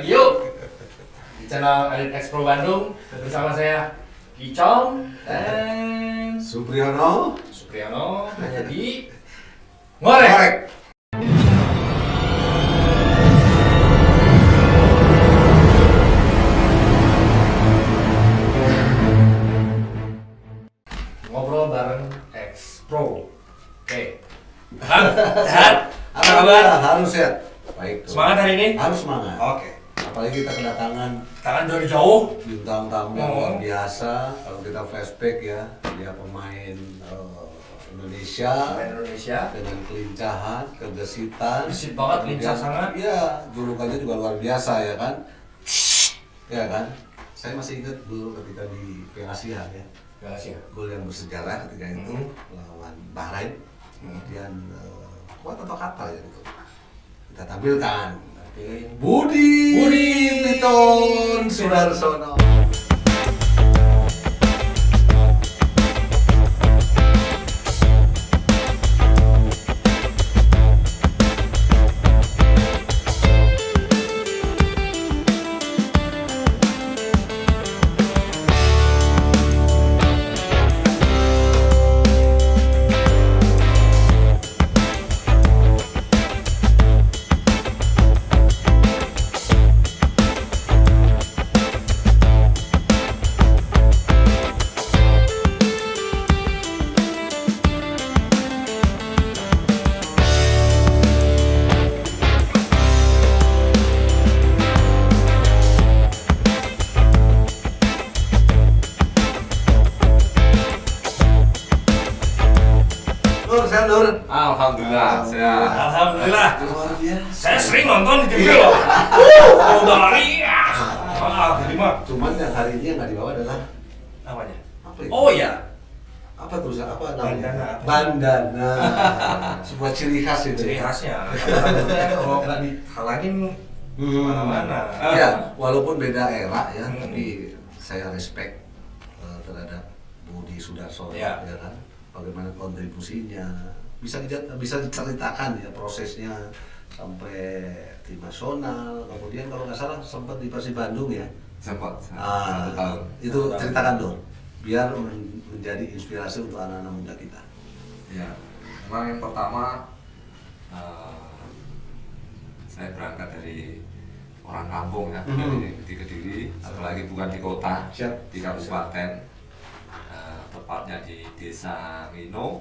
lagi yuk di channel Elite Expo Bandung bersama saya Kicom dan Supriyono hanya di Ngorek. Ngobrol bareng X-Pro. Oke. Bang, sehat? Apa kabar? Harus sehat. Baik. Semangat hari ini? Harus semangat. Oke. Apalagi kita kedatangan Tangan dari jauh. bintang tamu yang luar biasa. Kalau kita flashback ya, dia pemain Indonesia dengan kelincahan, kegesitan. Gesit banget, lincah sangat. Iya, julukannya juga luar biasa ya kan. Ya kan. Saya masih ingat dulu ketika di Piala Asia ya. Piala Asia. Gol yang bersejarah ketika itu lawan Bahrain. Kemudian kuat atau kata ya itu. Kita tampilkan Budi Piton Sudarsono. Nur. Alhamdulillah, sehat. Alhamdulillah. Luar biasa. Saya sering nonton di TV loh. Udah lari. Jadi mah. Cuman yang hari ini yang nggak dibawa adalah Namanya. apa itu? Oh iya. Apa tulisan apa namanya? Bandana. Bandana. Sebuah ciri khas itu. Ciri khasnya. Kalau nggak dihalangin mana-mana. Ya, walaupun beda era ya, tapi saya respect terhadap Budi Sudarsono Ya. ya kan. Bagaimana kontribusinya, bisa diceritakan ya prosesnya sampai tim nasional, kemudian kalau nggak salah sempat di Persib Bandung ya. Sempat, 1 tahun. Itu ceritakan dong, biar menjadi inspirasi untuk anak-anak muda kita. Ya, memang yang pertama saya berangkat dari orang kampung ya, di Kediri, apalagi bukan di kota, Siap. di kabupaten. Tepatnya di Desa Mino,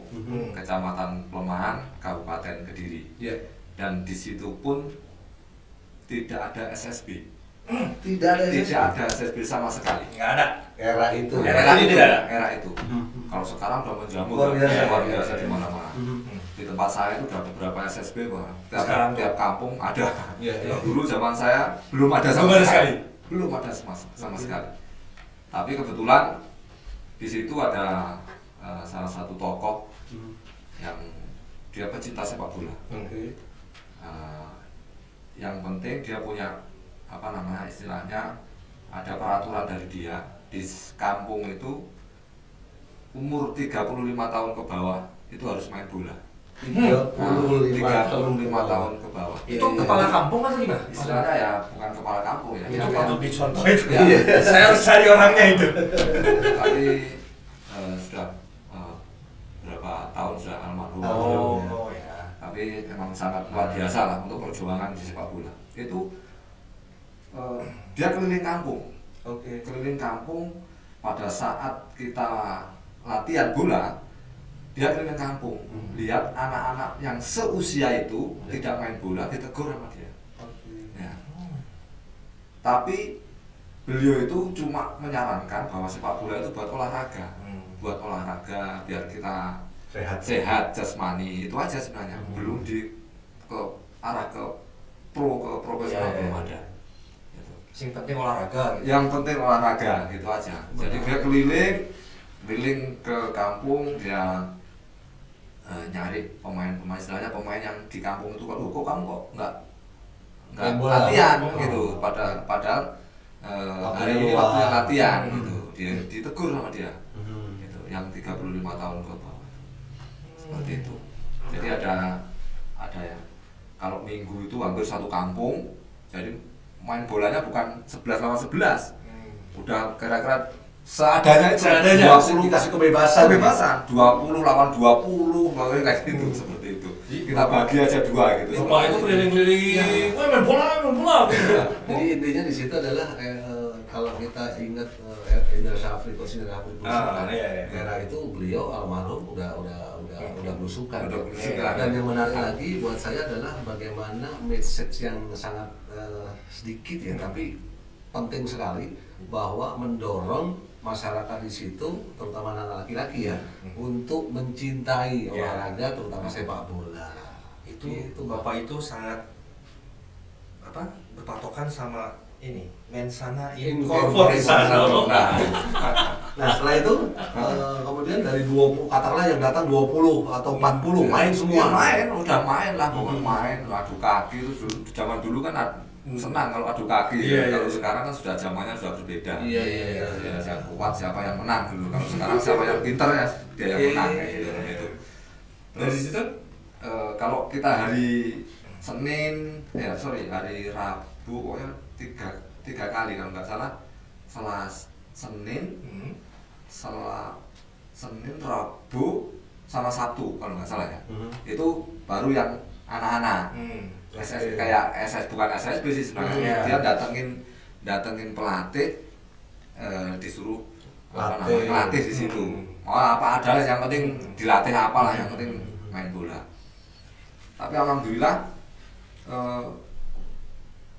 Kecamatan Plemahan, Kabupaten Kediri. Ya. Dan di situ pun tidak ada SSB. Tidak ada Tidak ada SSB sama sekali. Nggak ada. era itu. Era itu tidak ada. Era itu. Kalau sekarang udah menjamur, Luar biasa. luar biasa di mana-mana. Di tempat saya itu udah beberapa SSB, Pak. Sekarang Tiap kampung ada. Iya, iya. Dulu zaman saya belum ada sama Belum ada sekali. sekali. Belum ada sama sekali. Tapi kebetulan di situ ada salah satu tokoh yang dia pecinta sepak bola. Oke. Yang penting dia punya apa namanya istilahnya ada peraturan dari dia di kampung itu umur 35 tahun ke bawah itu harus main bola. 35 tahun ke bawah. Itu kepala kampung atau gimana? Istilahnya ya bukan kepala kampung ya. Itu patut dicontoh itu. Ya. Saya harus cari orangnya itu. Tapi sudah berapa tahun sudah almarhum. Oh ya. Tapi memang sangat luar biasa lah untuk perjuangan di sepak bola. Itu dia keliling kampung. Oke. Keliling kampung pada saat kita latihan bola, dia keliling kampung. Lihat anak-anak yang seusia itu tidak main bola, ditegur sama dia. Ya. Tapi beliau itu cuma menyarankan bahwa sepak bola itu buat olahraga, buat olahraga biar kita sehat jasmani, itu aja sebenarnya. Belum ke arah ke profesional belum ada. Gitu. Yang penting olahraga. Gitu. Yang penting olahraga gitu aja. Jadi dia keliling ke kampung, dia nyari pemain istilahnya pemain yang di kampung itu kok kamu kok nggak latihan gitu. Padahal hari ini waktunya latihan gitu. Dia ditegur sama dia. Gitu. Yang 35 tahun ke bawah. Seperti itu. Jadi ada ya. Kalau minggu itu hampir satu kampung. Jadi main bolanya bukan 11 lawan 11. Udah kira-kira seadanya itu, Seadanya. 20 Dikasih kebebasan. 20 lawan 20, kayak gitu, seperti itu. Kita bagi aja 2 gitu. Bapak itu keliling-keliling, wah main bola gitu. Jadi intinya di situ adalah kalau kita ingat Indra Syafri, Coach Indra Syafri belusukan, iya. era itu beliau almarhum udah belusukan. Udah belusukan. Dan yang menarik lagi buat saya adalah bagaimana message yang sangat sedikit ya, tapi penting sekali bahwa mendorong masyarakat di situ, terutama anak laki-laki ya, untuk mencintai olahraga, terutama sepak bola. Itu Bapak itu sangat berpatokan sama ini mensana in corpore sano. Nah setelah itu kemudian dari 20 katakanlah yang datang 20 atau 40 main semua. Ya, udah main lah, pokoknya main, adu kaki itu zaman dulu kan senang kalau adu kaki. Kalau sekarang kan sudah zamannya sudah berbeda. Iya. Siapa kuat, siapa yang menang dulu. Kalau sekarang siapa yang pintar ya dia yang menang kayak gitu. Terus itu kalau kita hari Rabu, pokoknya tiga kali kalau nggak salah, Senin, Rabu, sama Sabtu kalau nggak salah ya. Itu baru yang anak-anak. SS kayak SS bukan SSB sih sebenarnya. Dia datengin pelatih, disuruh latih di situ. Apa ada yang penting dilatih apalah, yang penting main bola. Tapi alhamdulillah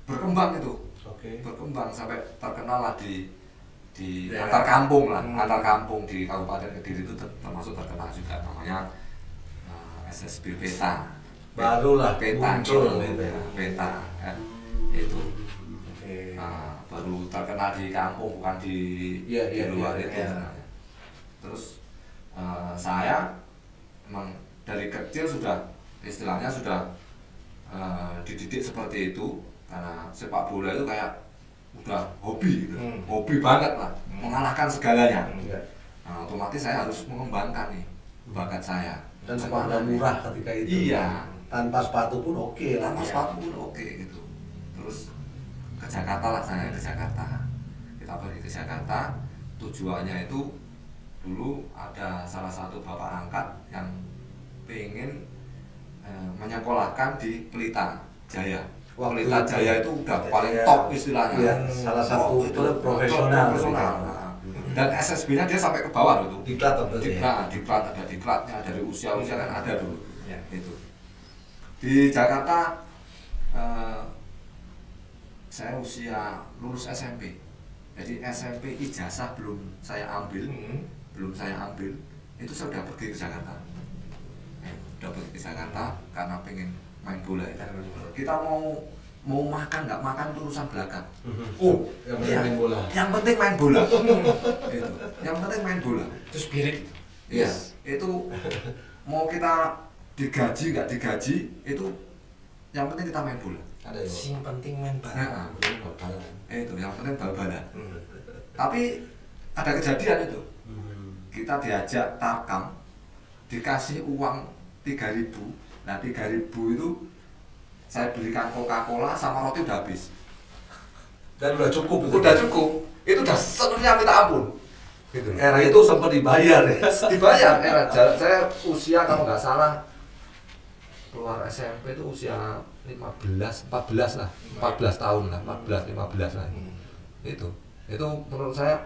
berkembang itu. Berkembang sampai terkenal lah di antar kampung lah, antar kampung di Kabupaten Kediri itu termasuk terkenal juga, namanya SSB Peta. Barulah muncul gitu ya. Peta ya. Itu baru terkenal di kampung, bukan di luar itu. Terus saya memang dari kecil istilahnya sudah dididik seperti itu, karena sepak bola itu kayak udah hobi gitu. Hobi banget lah, mengalahkan segalanya. Nah, otomatis saya harus mengembangkan nih bakat saya. Dan sekolah murah ketika itu. Iya. Tanpa sepatu pun oke lah. Tanpa sepatu pun oke gitu. Terus ke Jakarta lah, saya ke Jakarta. Kita pergi ke Jakarta, tujuannya itu dulu ada salah satu bapak angkat yang pengen menyekolahkan di Pelita Jaya. Pelita Jaya itu udah paling top istilahnya. Iya, salah satu klub profesional. Dan SSB-nya dia sampai ke bawah loh tuh. Diklat atau ya? Diklat, ada diklatnya, dari usia-usia kan ada dulu. Itu. Di Jakarta saya usia lulus SMP. Jadi SMP ijazah belum saya ambil. Itu saya udah pergi ke Jakarta. Udah pergi ke Jakarta karena pengen main bola. Kita mau makan nggak makan itu urusan belakang. Yang penting main bola. Yang penting main bola. Gitu. Yang penting main bola. Itu spirit. Iya. Itu mau kita digaji nggak digaji, itu yang penting kita main bola. Ada ya. Sing penting main bola. Itu yang penting bal-balan. Tapi ada kejadian itu. Kita diajak tarkam, dikasih uang 3.000. Nah 3.000 itu saya belikan Coca-Cola sama roti udah habis. Dan udah cukup itu. Udah cukup. Itu udah senangnya minta ampun. Gitu. Era itu sempat dibayar ya. Dibayar era saya usia kalau nggak salah keluar SMP itu usia 14 lah, 14 tahun lah, 14 15 lah. Itu menurut saya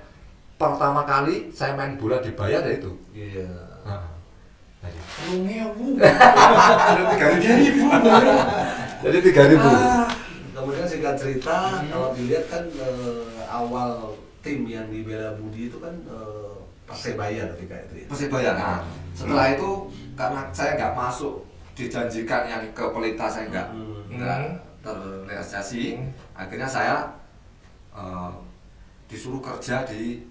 pertama kali saya main bola dibayar ya itu. Iya. Jadi 3.000. Kemudian singkat cerita, kalau dilihat kan awal tim yang dibela Budi itu kan Persebaya ketika itu ya. Persebaya. Nah, setelah itu karena saya nggak masuk, dijanjikan yang ke Pelita saya nggak terrealisasi. Akhirnya saya disuruh kerja di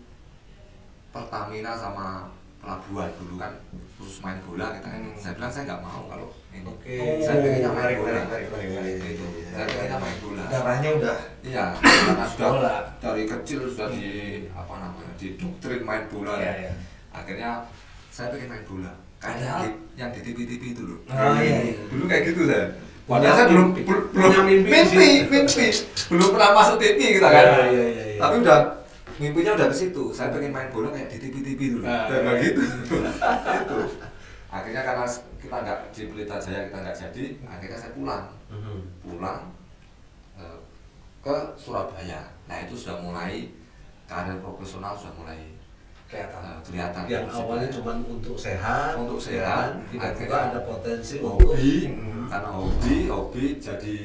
Pertamina sama Pelabuhan dulu kan, khusus main bola kita ini. Saya bilang saya nggak mau kalau ini. Saya pengennya main bola. Itu. Saya pengennya main bola. Darahnya udah. Iya, karena sudah dari kecil sudah didoktrin main bola. Iya. Akhirnya saya pengen main bola. Kayak yang di TV-TV itu loh. Oh iya. Dulu kayak gitu saya. Padahal saya belum punya mimpi. belum pernah masuk TV kita kan. Iya. Tapi udah mimpinya udah ke situ. Saya pengen main bola kayak di TV dulu. Kayak gitu. Itu. Akhirnya karena kita nggak di Pelita Jaya kita nggak jadi, akhirnya saya pulang ke Surabaya. Nah itu sudah mulai karir profesional sudah mulai kelihatan. Yang awalnya cuma untuk sehat, tiba-tiba ada potensi hobi, karena hobi jadi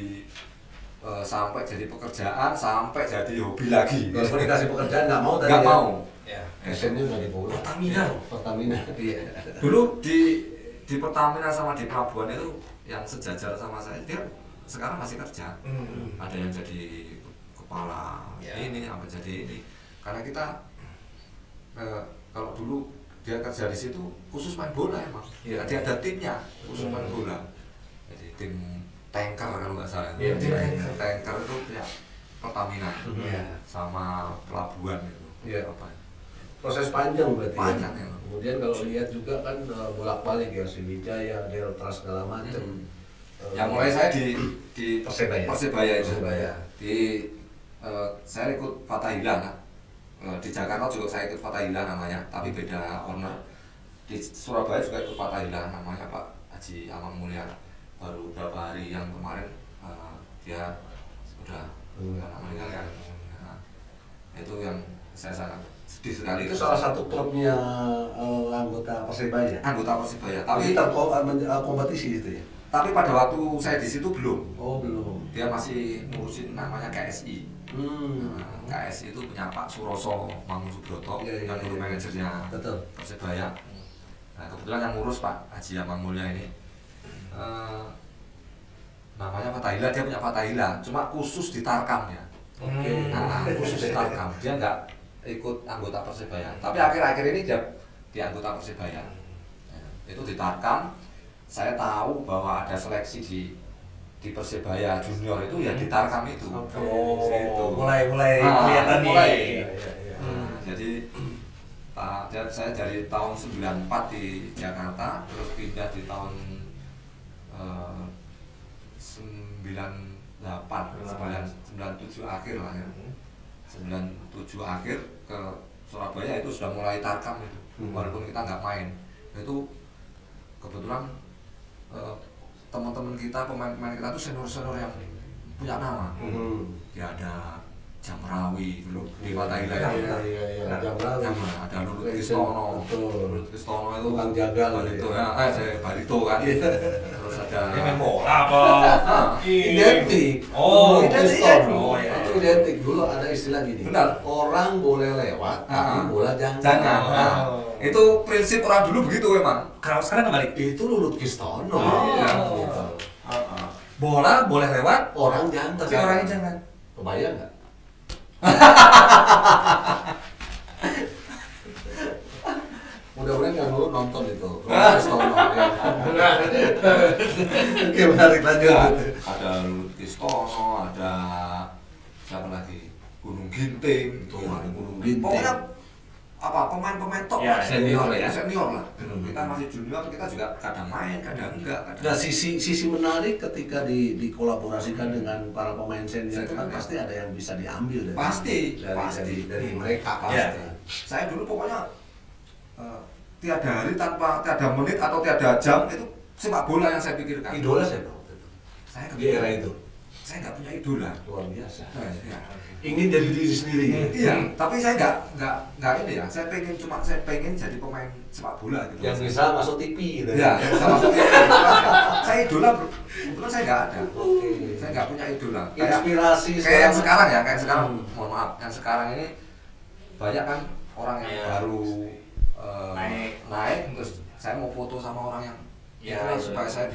sampai jadi pekerjaan, sampai jadi hobi lagi. Kalau dikasih pekerjaan nggak mau tadi. Nggak mau. Ya. Passionnya udah di bola. Pertamina. Iya. Dulu di Pertamina sama di Pelabuhan itu yang sejajar sama saya, dia sekarang masih kerja. Ada yang jadi kepala ini, apa jadi ini. Karena kita kalau dulu dia kerja di situ khusus main bola emang. Dia ada timnya khusus main bola. Jadi tim tanker kalau nggak salah. Tanker itu ya Pertamina sama Pelabuhan itu. Proses panjang berarti. Panjang ya. Kemudian kalau lihat juga kan bolak-balik ya Sriwijaya, Delta segala macam. Yang mulai saya di Persebaya itu. Saya ikut Fathahillah kan. Di Jakarta juga saya ikut Fathahillah namanya, tapi beda owner. Di Surabaya juga ikut Fathahillah namanya Pak Haji Amang Mulya. Baru beberapa hari yang kemarin dia sudah meninggalkan. Nah, itu yang saya sangat sedih sekali. Itu salah satu klubnya anggota Persebaya. Anggota Persebaya. Tapi kompetisi itu ya. Tapi pada waktu saya di situ belum. Oh belum. Dia masih ngurusin namanya KSI. KSI itu punya Pak Suroso Mangunsubrata, yang dulu manajernya Persebaya. Nah kebetulan yang ngurus Pak Haji Amang Mulya ini. Namanya Fathahillah, dia punya Fathahillah, cuma khusus di Tarkam ya. Khusus di Tarkam. Dia nggak ikut anggota Persebaya. Tapi akhir-akhir ini dia di anggota Persebaya. Itu di Tarkam. Saya tahu bahwa ada seleksi di Persebaya junior itu ya di Tarkam itu. Mulai kelihatan nih. Jadi saya dari tahun 94 di Jakarta, terus pindah di tahun 97 akhir lah ya. 97 akhir ke Surabaya itu sudah mulai Tarkam itu. Walaupun kita nggak main. Itu kebetulan teman-teman kita, pemain-pemain kita tuh senior-senior yang punya nama. Ya ada Jamrawi dulu di Fathahillah ya. Jamrawi. Ada Lulut Kristono. Lulut Kristono itu tukang jagal Barito ya. Barito kan. Terus ada Main bola apa? Identik. Identik. Itu identik. Dulu ada istilah gini. Benar. Orang boleh lewat, tapi bola jangan. Jangan. Itu prinsip orang dulu begitu memang. Kalau sekarang kembali. Itu Lulut Kristono. Bola boleh lewat, Orang jangan. tapi orangnya jangan. Kebayang nggak? Mudah-mudahan yang dulu nonton itu. Lulut Kristono. Oke, menarik lanjut. Ada Lulut Kristono, ada siapa lagi? Gunung Ginting. Gunung Ginting. Pokoknya pemain-pemain top Ya, lah, senior ya. senior lah. Kita masih junior, kita juga kadang main, kadang enggak. Nah, sisi menarik ketika dikolaborasikan dengan para pemain senior itu kan pasti ada yang bisa diambil dari mereka. Pasti. Saya dulu pokoknya tiada hari tiada menit atau tiada jam itu sepak bola yang saya pikirkan. Idola saya waktu itu. Saya Di era itu. Saya nggak punya idola. Luar biasa. Ya. Ingin jadi diri sendiri. Iya, tapi saya nggak ini ya. Saya pengen jadi pemain sepak bola gitu. Yang bisa masuk TV gitu. Ya, sama seperti itu. Saya idola, kebetulan saya nggak ada. Saya nggak punya idola. Inspirasi Kayak yang sekarang ya, kayak sekarang. Mohon maaf, yang sekarang ini banyak kan orang yang baru naik, terus saya mau foto sama orang yang supaya saya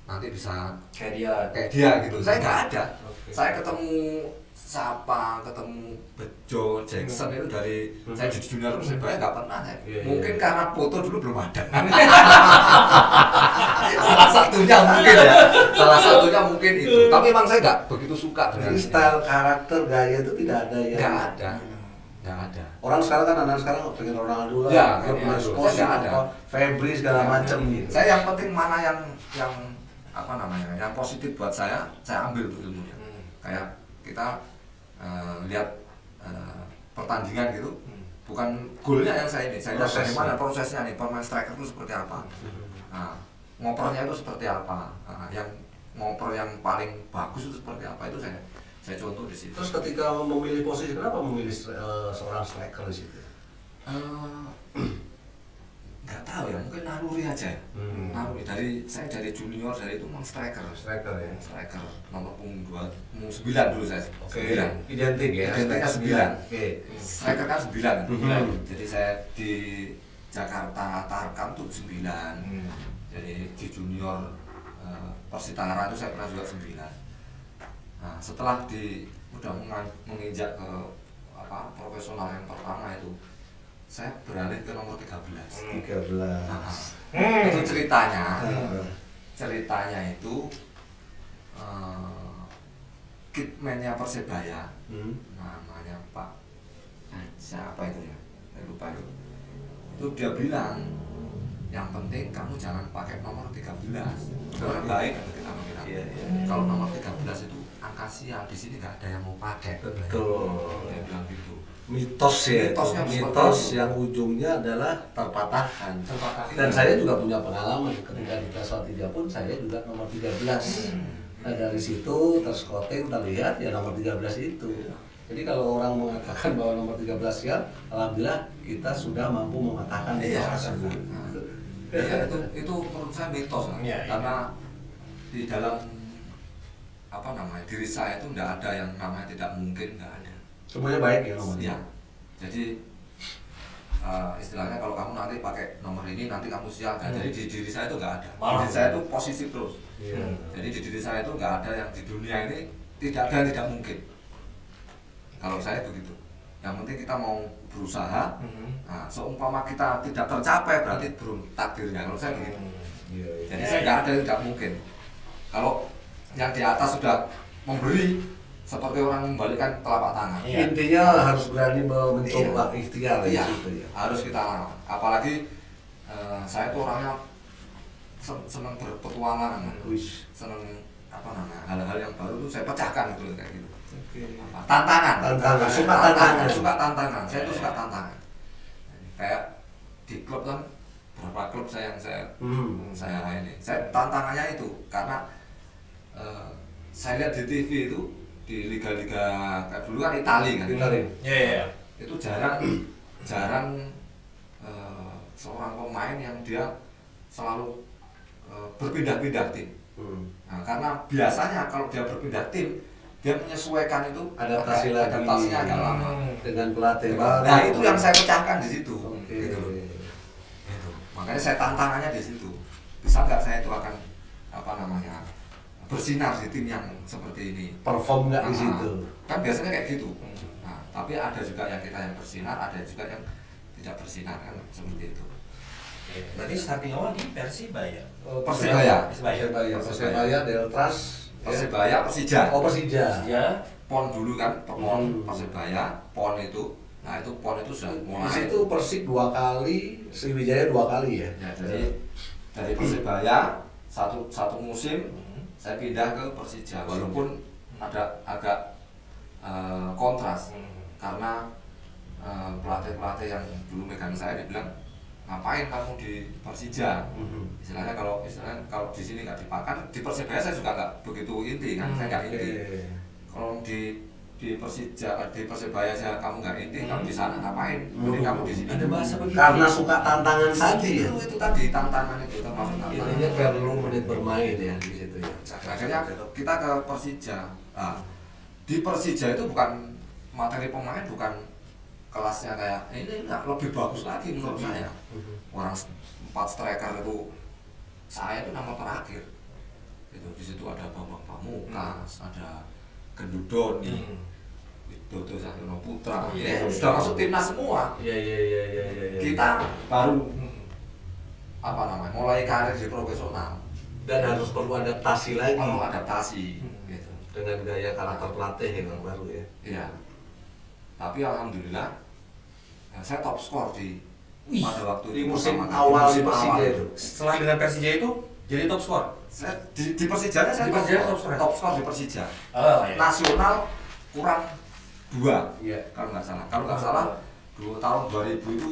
nanti bisa kayak dia gitu. Saya nggak ada. Saya ketemu Bejo Jackson itu dari saya di junior Persebaya nggak pernah ya. Mungkin karena foto dulu belum ada. Salah satunya mungkin itu. Tapi emang saya nggak begitu suka dengan style, karakter, gaya itu tidak ada yang. Nggak ada. Orang sekarang kan anak sekarang pengen Ronaldo lah. Ya, pengen Ronaldo. Messi, Nggak ada. Febri segala macam gitu. Saya yang penting mana yang apa namanya, yang positif buat saya ambil tuh ilmunya. Kayak kita lihat pertandingan gitu, bukan golnya yang saya lihat bagaimana prosesnya nih, pemain striker itu seperti apa, nah, ngopernya itu seperti apa, yang ngoper yang paling bagus itu seperti apa, itu saya contoh di situ. Terus ketika memilih posisi, kenapa memilih seorang striker di situ? Nggak tahu ya, mungkin naluri aja. Naluri saya dari junior, dari itu memang striker ya, striker nomor punggung 9 dulu saya. Oke. Identik ya. Identiknya 9. Oke. Striker kan 9. Jadi saya di Jakarta Tarkam tuh 9. Jadi di junior Persitara itu saya pernah juga 9. Nah, setelah udah menginjak ke profesional yang pertama itu, saya beralih ke nomor 13. Nah, itu ceritanya itu kitman-nya Persebaya, namanya Pak siapa itu ya, saya lupa itu dia bilang yang penting kamu jangan pakai nomor 13 karena baik kita mengira. Kalau nomor 13 itu angka sial, di sini nggak ada yang mau pakai. Betul. Dia bilang gitu. Mitos yang ujungnya adalah terpatahkan. Dan saya juga punya pengalaman ketika di Salatiga pun saya juga nomor 13. Nah dari situ terskouting terlihat ya nomor 13 itu. Jadi kalau orang mengatakan bahwa nomor 13 siap, alhamdulillah kita sudah mampu mematahkan mitos tersebut. Iya, itu menurut saya mitos, karena di dalam diri saya itu tidak ada yang namanya tidak mungkin, nggak ada. Semuanya baik ya nomornya. Iya. Jadi istilahnya kalau kamu nanti pakai nomor ini nanti kamu sial. Jadi di diri saya itu nggak ada. Diri saya itu positif terus. Jadi di diri saya itu nggak ada yang di dunia ini tidak ada yang tidak mungkin. Kalau saya begitu. Yang penting kita mau berusaha. Nah, seumpama kita tidak tercapai berarti belum takdirnya. Kalau saya begitu. Jadi saya nggak ada yang tidak mungkin. Kalau yang di atas sudah memberi, seperti orang membalikkan telapak tangan. Intinya harus berani mencoba ikhtiar ya. Harus kita lawan. Apalagi saya tuh orangnya senang berpetualangan, senang hal-hal yang baru tuh saya pecahkan gitu kayak gitu. Tantangan. Suka tantangan. Saya tuh suka tantangan. Kayak di klub kan berapa klub saya tantangannya itu karena saya lihat di TV itu di liga-liga kayak dulu kan Italia kan. Itu jarang seorang pemain yang dia selalu berpindah-pindah tim. Nah, karena biasanya kalau dia berpindah tim, dia menyesuaikan itu adaptasinya agak lama dengan pelatih. Nah, itu yang saya pecahkan di situ. Gitu. Makanya saya tantangannya di situ. Bisa nggak saya itu akan bersinar di tim yang seperti ini, perform nggak di situ kan biasanya kayak gitu. Nah, tapi ada juga yang kita yang bersinar, ada juga yang tidak bersinar kan seperti itu. Berarti starting awal di Persibaya. Persebaya, Deltras, Persebaya, Persija. Persija. PON dulu kan, Persebaya, PON itu. Nah, itu PON itu sudah mulai. Di situ Persik 2 kali, Sriwijaya 2 kali ya. Jadi dari Persebaya satu musim saya pindah ke Persija, walaupun ada agak kontras karena pelatih yang dulu megang saya dibilang ngapain kamu di Persija. Istilahnya kalau di sini nggak dipakan, di Persebaya saya juga nggak begitu inti kan, saya nggak inti. Kalau di Persebaya saya kamu nggak inti, kamu di sana ngapain? Jadi kamu di sini. Ada bahasa begitu. Karena suka tantangan tadi ya. Itu tadi tantangan itu termasuk tantangan. Intinya perlu menit bermain ya di situ ya. Akhirnya kita ke Persija. Nah, di Persija itu bukan materi pemain, bukan kelasnya kayak ini, enggak, lebih bagus lagi menurut saya. Orang 4 striker itu saya itu nama terakhir. Itu di situ ada Bambang Pamungkas, ada Gendudoni, Widodo Cahyono Putra. Sudah masuk timnas semua. Kita baru mulai karir di profesional. Dan harus perlu adaptasi lagi. Perlu adaptasi gitu. Dengan gaya karakter pelatih yang baru ya. Iya. Tapi alhamdulillah saya top skor pada waktu di musim awal di Persija itu. Setelah dengan Persija itu jadi top skor. Saya di Persijanya saya Di Persija top skor di Persija. Oh iya. Nasional kurang 2 Iya. kalau nggak salah. Kalau nggak salah tahun 2000 itu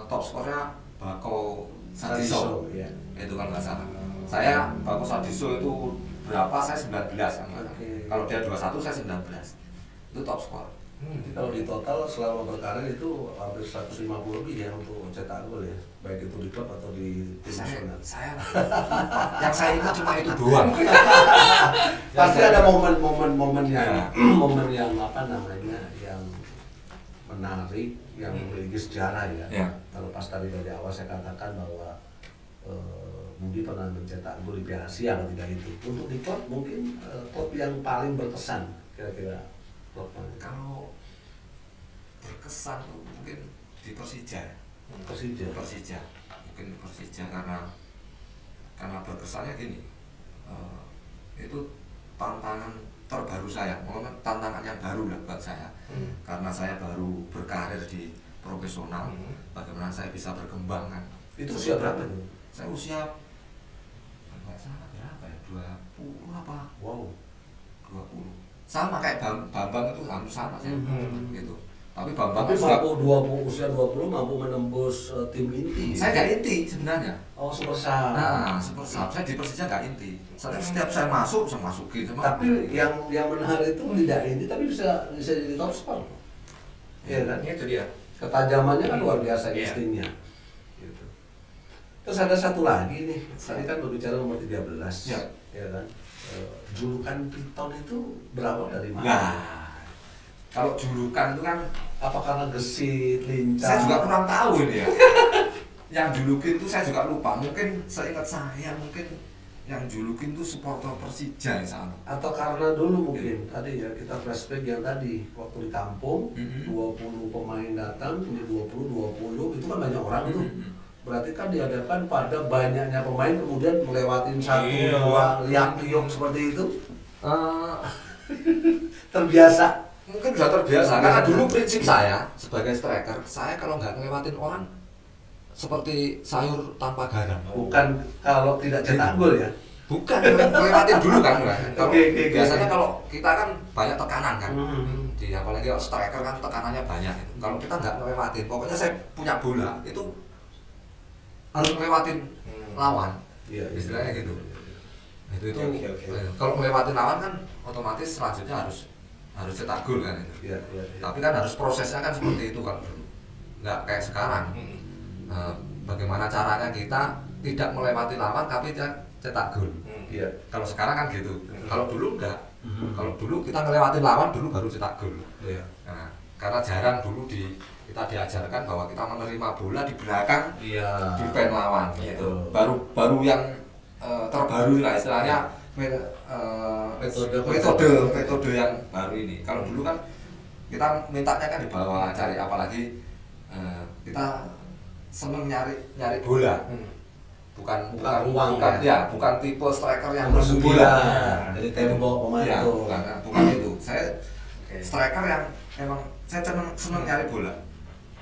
top skornya Bako Sadiso. Iya. Itu kalau nggak salah. Saya Bako Sadiso itu berapa? Saya 19 kan. Oke. Kalau dia 21 saya 19. Itu top skor. Jadi kalau di total selama berkarir itu hampir 150 lebih ya untuk cetak gol ya, baik itu di klub atau di tim nasional. Saya yang saya ingat cuma itu doang. Pasti ada momen-momen Ya. yang momen yang apa namanya yang menarik, yang memiliki sejarah ya. Ya. Kalau pas tadi dari awal saya katakan bahwa Budi pernah mencetak gol di Piala Asia ketika itu. Untuk di klub mungkin klub yang paling berkesan kira-kira klub mana? Kalau berkesan tuh mungkin di Persija. Persija. Persija. Mungkin Persija karena berkesannya gini. Itu tantangan terbaru saya, maksudnya tantangan yang baru lah buat saya. Karena saya baru berkarir di profesional, bagaimana saya bisa berkembang kan. Itu usia berapa tuh? Saya usia nggak salah berapa ya, 20 apa? Wow. 20. Sama kayak Bambang itu hampir sama sih. Gitu. Tapi Bambang Tapi juga usia 20 mampu menembus tim inti. saya nggak inti sebenarnya. Oh, super sub. Nah, super sub. Saya di Persija nggak inti. Setiap saya masuk, saya masukin. Tapi yang menarik itu tidak inti, tapi bisa jadi top skor. Iya kan? Itu dia. Ketajamannya kan luar biasa Iya. instingnya. Gitu. Terus ada satu lagi nih, tadi kan berbicara nomor 13. Ya. Ya kan? Julukan Piton itu berawal dari mana? Nah, kalau julukan itu kan Apa karena gesit, lincah? saya juga kurang tahu ini ya. Yang julukin itu saya juga lupa. Mungkin seingat saya mungkin yang julukin itu supporter Persija misalnya. Atau karena dulu mungkin tadi ya kita flashback yang tadi waktu di kampung 20 pemain datang ini 20 itu kan banyak orang itu. Berarti kan dihadapkan pada banyaknya pemain kemudian melewatin satu Iya. dua liak-liuk seperti itu. Terbiasa. Mungkin sudah terbiasa karena dulu prinsip saya sebagai striker, saya kalau nggak ngelewatin orang seperti sayur tanpa garam. Bukan kalau tidak cetak gol ya. Bukan, ngelewatin dulu kan. Kalau Oke. biasanya kalau kita kan banyak tekanan kan. Hmm. Di apalagi kalau striker kan tekanannya banyak itu. Kalau kita nggak ngelewatin, pokoknya saya punya bola itu harus ngelewatin lawan. Iya, Istilahnya gitu. Itu Oke. kalau ngelewatin lawan kan otomatis selanjutnya harus cetak gol kan itu. Iya. Tapi kan harus prosesnya kan seperti itu kan dulu. Nggak kayak sekarang. Bagaimana caranya kita tidak melewati lawan tapi cetak gol. Iya. Kalau sekarang kan gitu. Kalau dulu enggak. Kalau dulu kita ngelewatin lawan dulu baru cetak gol. Iya. Nah, karena jarang dulu kita diajarkan bahwa kita menerima bola di belakang Iya. defend lawan gitu. Betul. Baru yang terbaru lah istilahnya metode yang baru ini. Kalau dulu kan kita mintanya kan di bawah cari, apalagi kita seneng nyari bola. Bukan ruang bukan tipe striker yang Nomor bersembunyi bola. 9, dari tembok pemain Ya, itu. bukan itu. Saya striker yang emang saya seneng nyari bola.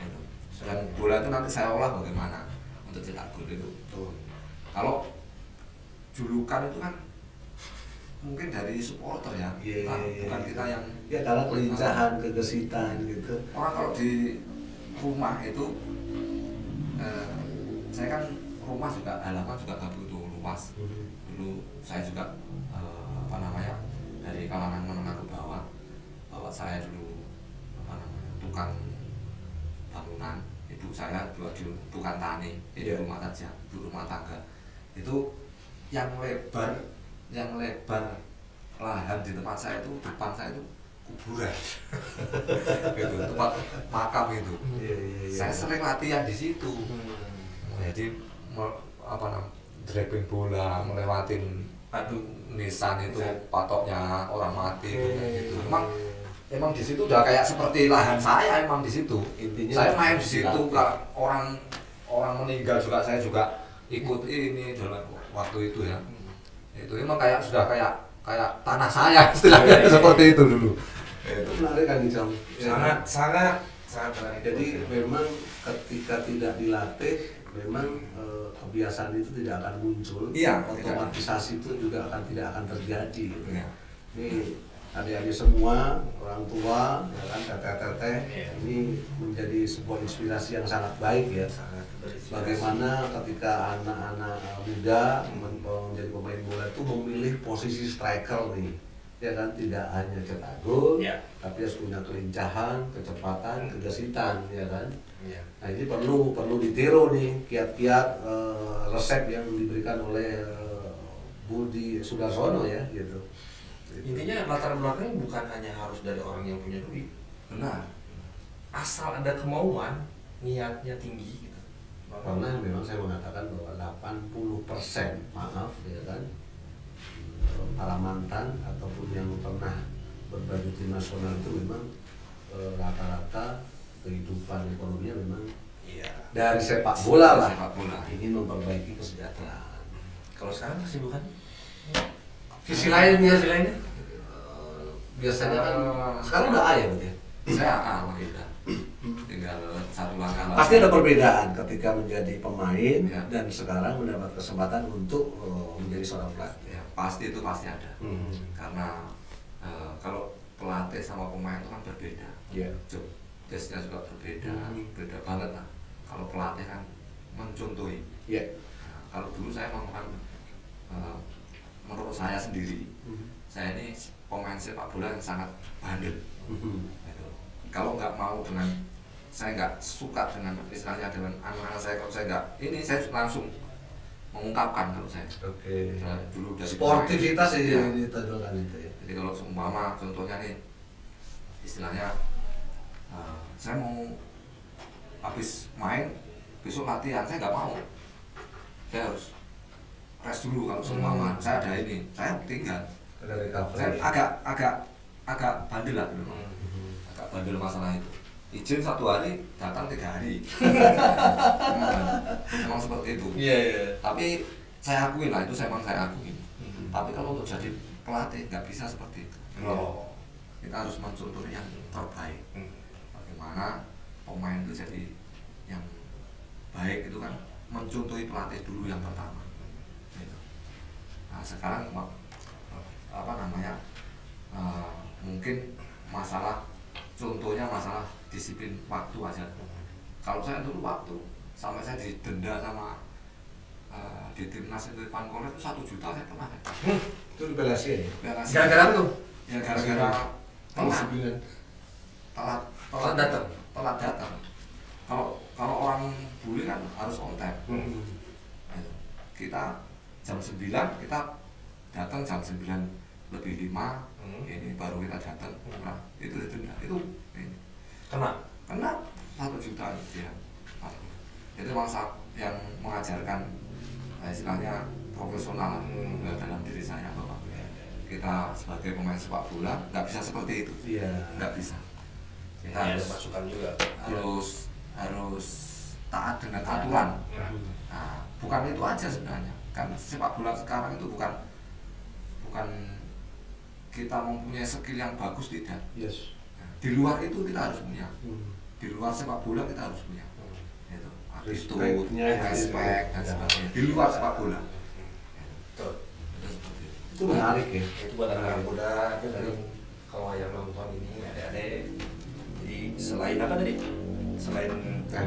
Gitu. Dan bola itu nanti saya olah bagaimana untuk cetak gol itu. Kalau julukan itu kan mungkin dari supporter ya, bukan kita yang ya karena kelincahan, kegesitan gitu. orang kalau di rumah itu saya kan rumah juga halaman juga nggak begitu luas. Dulu saya juga dari kalangan menengah ke bawah, bahwa saya dulu tukang bangunan, ibu saya juga di tukang tani, itu rumah saja, rumah tangga. Itu yang lebar lahan di tempat saya itu, depan saya itu kuburan. Gitu, tempat makam itu. Saya sering latihan di situ. Jadi driving bola, melewatin nisan itu patoknya orang mati gitu. Emang di situ udah kayak seperti lahan saya, emang di situ. Intinya saya main di situ, orang meninggal juga saya juga ikut ini dalam waktu itu ya. Itu emang sudah kayak tanah saya istilahnya seperti itu dulu. Itu menarik kan Icam? Sangat menarik. Jadi memang ketika tidak dilatih memang kebiasaan itu tidak akan muncul, Iya, otomatisasi itu juga tidak akan terjadi. Gitu. Iya. Ini adik-adik semua, orang tua, ya kan, teteh-teteh, Iya. ini menjadi sebuah inspirasi yang sangat baik ya. Sangat berinspirasi. Bagaimana ketika anak-anak muda menjadi pemain bola itu memilih posisi striker nih, ya kan, tidak hanya cetak gol, Ya. tapi harus punya kelincahan, kecepatan, kegesitan, ya kan. Iya. Nah ini perlu ditiru nih kiat-kiat resep yang diberikan oleh Budi Sudarsono ya gitu. Intinya latar belakangnya bukan hanya harus dari orang yang punya duit, Benar. asal ada kemauan, niatnya tinggi gitu. Karena memang saya mengatakan bahwa 80% maaf ya kan, para mantan ataupun yang pernah berbaju tim nasional itu memang rata-rata kehidupan ekonominya memang Iya. dari sepak bola lah, Sepak bola. ingin memperbaiki kesejahteraan. Kalau sekarang kesibukan? Sisi lainnya, Sisi lainnya? biasanya kan sekarang udah ya berarti ya? Saya udah tinggal satu langkah lagi. Pasti ada perbedaan ketika menjadi pemain Ya. dan sekarang mendapat kesempatan untuk menjadi seorang pelatih. Ya, pasti itu pasti ada. Hmm. Karena kalau pelatih sama pemain itu kan berbeda. Iya. Job desk-nya juga berbeda, beda banget lah. Kalau pelatih kan mencontohi. Iya. Nah, kalau dulu saya memang kan menurut saya sendiri, saya ini pemain sepak bola yang sangat bandel. Gitu. Kalau nggak mau dengan, saya nggak suka dengan istilahnya dengan anak-anak saya, kalau saya nggak ini, saya langsung mengungkapkan kalau saya. Oke. Saya dulu dari Sportivitas pemain. ini Ya. yang ditonjolkan itu ya. Jadi kalau seumpama contohnya nih, istilahnya saya mau habis main besok latihan, saya nggak mau, saya harus rest dulu. Kalau seumpama saya ada ini, saya tinggal. Ada recovery. Saya agak bandel lah dulu, agak bandel masalah itu. Izin 1 hari, datang 3 hari. Memang seperti itu. Iya, iya. Tapi saya akui lah, itu memang saya akui. Tapi kalau untuk jadi pelatih nggak bisa seperti itu. Oh. Kita harus mencontoh yang terbaik. Bagaimana pemain itu jadi yang baik itu kan mencontohi pelatih dulu yang pertama. Gitu. Nah sekarang apa namanya mungkin masalah contohnya masalah disiplin waktu aja. Kalau saya dulu waktu sampai saya didenda sama di timnas itu Van Koller itu 1 juta saya pernah. Itu di Pelasia ya. Gara-gara apa tuh? Ya gara-gara Telat datang. telat datang. Kalau orang bully kan harus on time. Gitu. Kita jam 9 kita datang jam 9 lebih 5 ini baru kita datang. Nah, itu denda. Itu ini. Kena. Kena 1 juta ya. Itu masa yang mengajarkan istilahnya profesional dalam diri saya bahwa kita sebagai pemain sepak bola nggak bisa seperti itu. Iya. Nggak bisa. Kita Ada harus masukan juga. harus taat dengan aturan. Nah, bukan itu aja sebenarnya. Kan sepak bola sekarang itu bukan kita mempunyai skill yang bagus, tidak. Yes. Nah, di luar itu kita harus punya. Di luar sepak bola kita harus punya. Itu attitude, Respect-nya, respect dan ya. sebagainya. Di luar sepak bola. Betul. Itu seperti itu. Itu menarik ya. Itu buat anak-anak muda itu dari kalau yang nonton ini adik-adik. Jadi selain apa tadi? Selain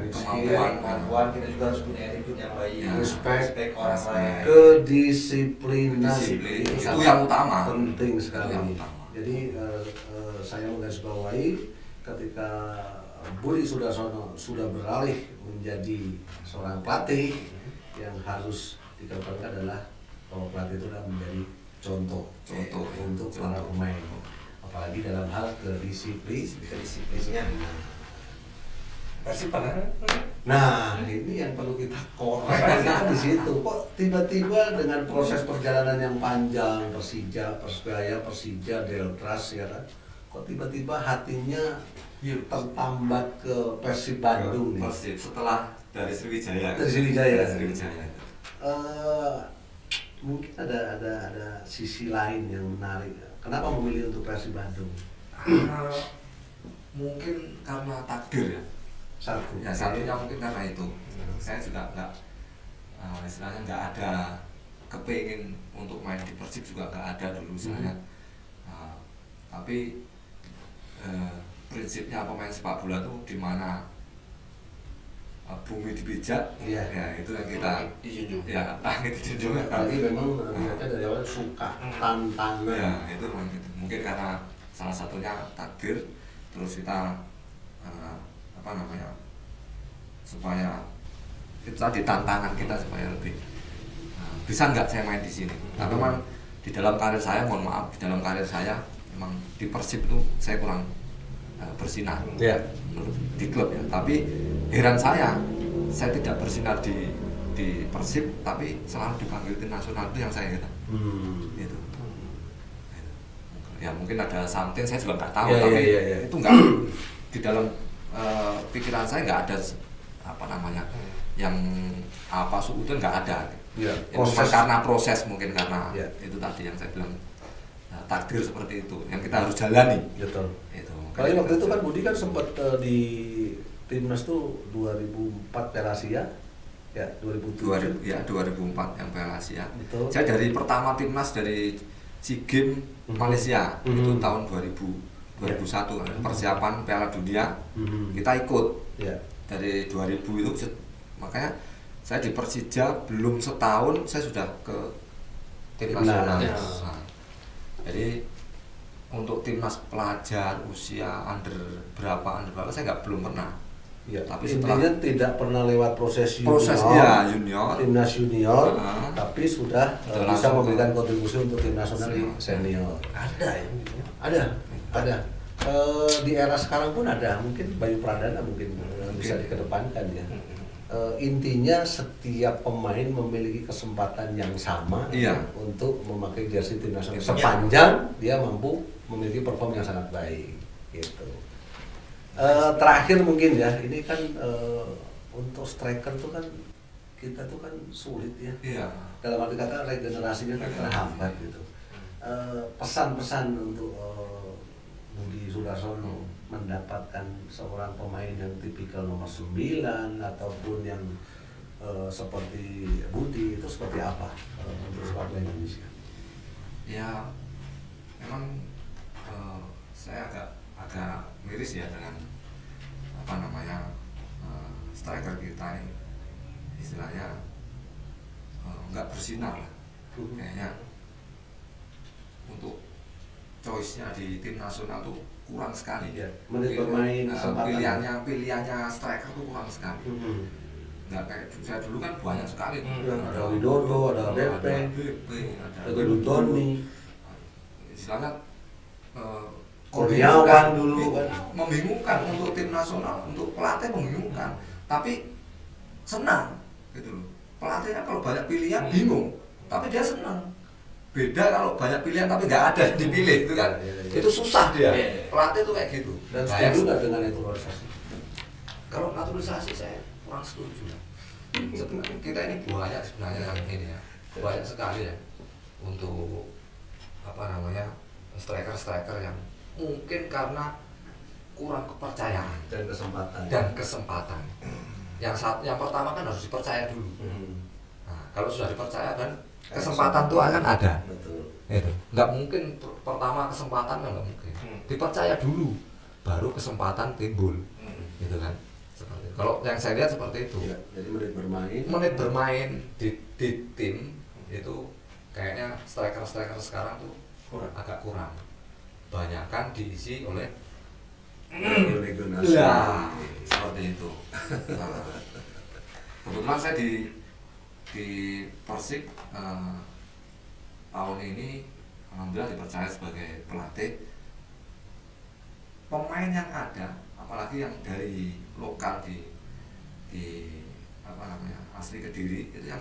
kemampuan kita juga harus punya attitude yang baik. Ya. Respect orang lain. Kedisiplinan Disiplin itu sangat yang utama. penting Itu sekali. yang utama. Jadi saya menggarisbawahi ketika Budi Sudarsono sudah beralih menjadi seorang pelatih, yang harus dikatakan adalah bahwa pelatih itu adalah menjadi contoh untuk para pemain, apalagi dalam hal kedisiplinnya. Persib pernah? Nah, ini yang perlu kita korek kan di situ. Kok tiba-tiba dengan proses perjalanan yang panjang, Persija, Persebaya, Persija, Deltras ya kan, kok tiba-tiba hatinya tertambat ke Persib Bandung nih. Persib setelah dari Sriwijaya. Dari Sriwijaya. Sriwijaya. Mungkin ada sisi lain yang menarik. Kenapa memilih untuk Persib Bandung? Mungkin karena takdir ya. Satu. Ya satunya mungkin karena itu. Saya juga nggak istilahnya nggak ada kepingin untuk main di Persib juga nggak ada dulu istilahnya. Tapi prinsipnya pemain sepak bola tuh di mana bumi dipijak, Iya. ya itu yang kita dijunjung. ya langit dijunjung. Apalagi memang niatnya dari awal suka tantangan. Ya itu memang gitu. Mungkin karena salah satunya takdir, terus kita apa namanya supaya itu tadi tantangan kita supaya lebih bisa nggak saya main di sini. Tapi memang di dalam karir saya, mohon maaf, di dalam karir saya memang di Persib tuh saya kurang bersinar Iya. menurut di klub ya. Tapi heran saya tidak bersinar di Persib, tapi selalu dipanggil tim nasional, itu yang saya heran. Itu. Ya mungkin ada something saya juga nggak tahu, Ya, tapi ya. itu nggak di dalam pikiran saya nggak ada apa namanya yang apa suudon nggak ada. Ya, Itu cuma karena proses, mungkin karena Ya. itu tadi yang saya bilang takdir seperti itu yang kita harus jalani. Betul. Itu. Kali waktu itu kan Budi kan sempat di timnas tuh 2004 Piala Asia, ya 2007. 2004 yang Piala Asia. Betul. Saya dari pertama timnas dari SEA Games Malaysia itu tahun 2001 persiapan Piala Dunia kita ikut Ya. dari 2000 itu makanya saya di Persija belum setahun saya sudah ke tim Timnas. nasional. Ya. Nah, jadi untuk timnas pelajar usia under berapa saya belum pernah. Ya. Tapi Intinya tidak pernah lewat proses ya junior, timnas junior, Heeh. tapi sudah Betul, bisa langsung memberikan ke- kontribusi untuk tim nasional di senior. Ada ya gitu ya. Ada. Di era sekarang pun ada, mungkin Bayu Pradana mungkin bisa dikedepankan ya. Intinya setiap pemain memiliki kesempatan yang sama Iya. untuk memakai jersey tim nasional Iya. sepanjang dia mampu memiliki perform yang sangat baik gitu. Terakhir mungkin ya, ini kan untuk striker tuh kan kita tuh kan sulit ya. Iya. Dalam arti kata regenerasinya kan terhambat gitu. Pesan-pesan untuk Budi Sudarsono mendapatkan seorang pemain yang tipikal nomor 9 ataupun yang seperti Budi itu seperti apa untuk sepak bola Indonesia? Ya memang saya agak miris ya dengan apa namanya striker kita ini istilahnya nggak bersinar lah kayaknya. Untuk choice-nya di tim nasional tuh kurang sekali. Ya, menit bermain, pilihannya striker tuh kurang sekali. Nggak kayak saya dulu kan banyak sekali. Ada Widodo, ada BP, ada Doni, istilahnya Kurniawan dulu kan. membingungkan untuk tim nasional, untuk pelatih membingungkan, tapi senang gitu loh. Pelatihnya kalau banyak pilihan bingung, tapi dia senang. Beda kalau banyak pilihan tapi nggak ada yang dipilih itu kan, itu susah dia. Pelatih tuh kayak gitu. Dan Kayak setuju nggak dengan naturalisasi? kalau naturalisasi saya kurang setuju. Sebenarnya kita ini banyak sebenarnya yang ini ya, banyak sekali ya untuk apa namanya striker yang mungkin karena kurang kepercayaan dan dan kesempatan. Yang pertama kan harus dipercaya dulu. Nah, kalau sudah dipercaya kan kesempatan tuh akan ada. Betul. Itu nggak mungkin pertama kesempatan kan nggak mungkin. Dipercaya dulu, baru kesempatan timbul. Gitu kan. Seperti itu. Kalau yang saya lihat seperti itu. Ya, jadi Menit bermain di tim itu kayaknya striker sekarang tuh agak kurang. Banyak kan diisi oleh regionasi. ya seperti itu. Nah, kebetulan saya di Persib tahun ini alhamdulillah dipercaya sebagai pelatih. Pemain yang ada, apalagi yang dari lokal di apa namanya asli Kediri itu yang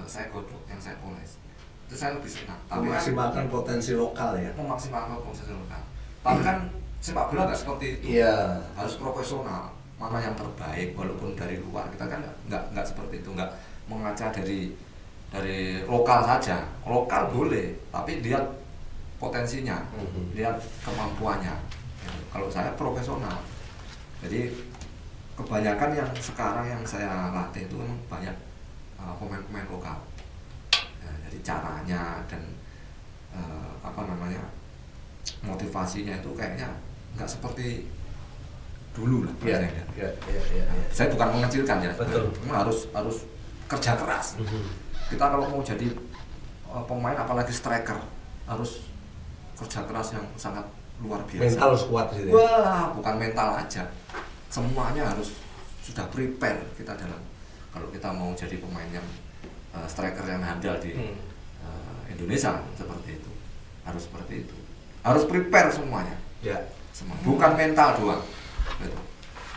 saya godok, yang saya poles, itu saya lebih senang. Tapi Memaksimalkan potensi lokal ya. memaksimalkan potensi lokal. Tapi kan sepak bola nggak seperti itu. Iya. Harus profesional. Mana yang terbaik walaupun dari luar kita kan nggak seperti itu, nggak mengaca dari lokal saja. Lokal boleh, tapi lihat potensinya, lihat kemampuannya. Kalau saya profesional, jadi kebanyakan yang sekarang yang saya latih itu memang banyak pemain-pemain lokal. Ya, jadi caranya dan motivasinya itu kayaknya nggak seperti dulu lah. Iya. Saya bukan mengecilkan ya. Betul. Harus kerja keras. Kita kalau mau jadi pemain apalagi striker harus kerja keras yang sangat luar biasa. Mental harus kuat sih. Wah, bukan mental aja. Semuanya harus sudah prepare kita dalam kalau kita mau jadi pemain yang striker yang handal di Indonesia seperti itu. Harus seperti itu. Harus prepare semuanya. Ya. Bukan mental doang. Gitu.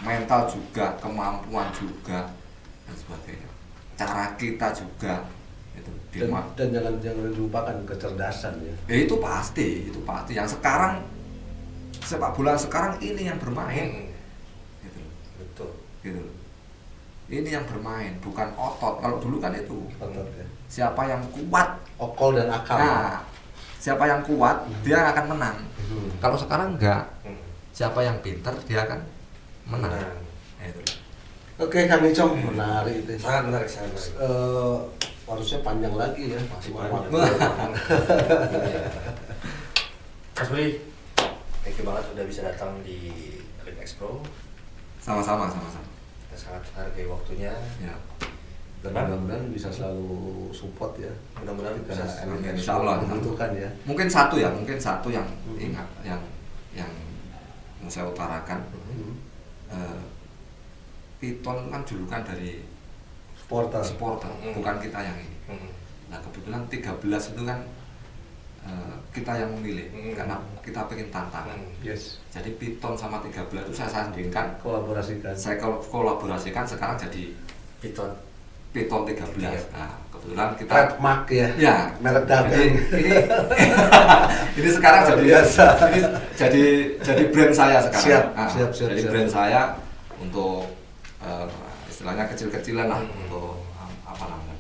Mental juga, kemampuan juga dan sebagainya. Cara kita juga itu. Dan jangan dilupakan kecerdasan ya. Itu pasti. Yang sekarang sepak bola sekarang ini yang bermain. Gitu. Betul. Gitu. Ini yang bermain, bukan otot. Kalau dulu kan itu. Otot ya. Siapa yang kuat, Okol dan akal. nah, siapa yang kuat dia akan menang. Kalau sekarang enggak. Siapa yang pinter dia akan menang. Nah, itu. Oke, Kang Icong, menarik itu. Sangat menarik, sangat menarik. Harusnya panjang lagi ya. Masih Waktu. banyak. Mas Budi, thank you banget udah bisa datang di Elite Expo. Sama-sama. Kita sangat hargai waktunya. Ya. Dan mudah-mudahan bisa selalu support ya. Mudah-mudahan Kita bisa. Elite Insya Expo Allah. membutuhkan ya. Mungkin satu yang ingat yang mau saya utarakan. Piton kan julukan dari supporter, bukan kita yang ini. Nah kebetulan 13 itu kan kita yang memilih karena kita pengen tantangan. Yes. Jadi Piton sama 13 itu saya sandingkan, Kolaborasikan. saya kolaborasikan sekarang jadi Piton. Piton 13. Nah kebetulan kita Trademark ya. ya Merek dagang. ini sekarang Luar jadi biasa. jadi brand saya sekarang. Siap. Jadi brand saya untuk istilahnya kecil-kecilan lah untuk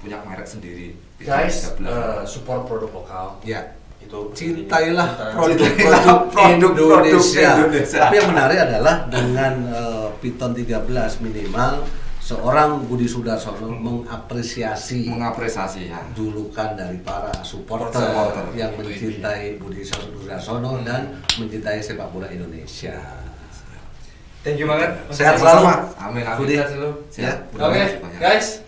punya merek sendiri. Guys, 13. support produk lokal. Ya. Itu Cintailah Cintailah produk Indonesia. Indonesia. Tapi yang menarik adalah dengan Piton 13 minimal seorang Budi Sudarsono mengapresiasi ya. julukan dari para supporter Supporter. yang mencintai Budi Sudarsono dan mencintai sepak bola Indonesia. Thank you banget. Sehat Sama-sama. selalu. Amin. Budi. Sehat selalu. Ya. Oke, guys.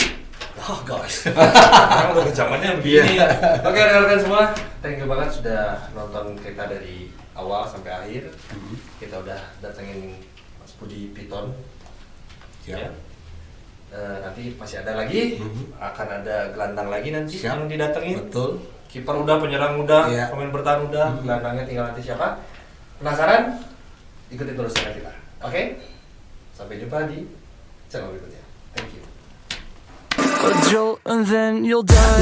Sekarang udah kejamannya begini. Oke, rekan-rekan semua, thank you banget sudah nonton kita dari awal sampai akhir. Kita udah datengin Mas Budi Piton. Ya. Nanti masih ada lagi, akan ada gelandang lagi nanti yang didatengin. Betul. Kiper udah, penyerang udah, Iya. pemain bertahan udah, gelandangnya tinggal nanti siapa? Penasaran? Ikuti terus channel kita. Oke? Sampai jumpa di channel berikutnya. Thank you. A jolt and then you'll die.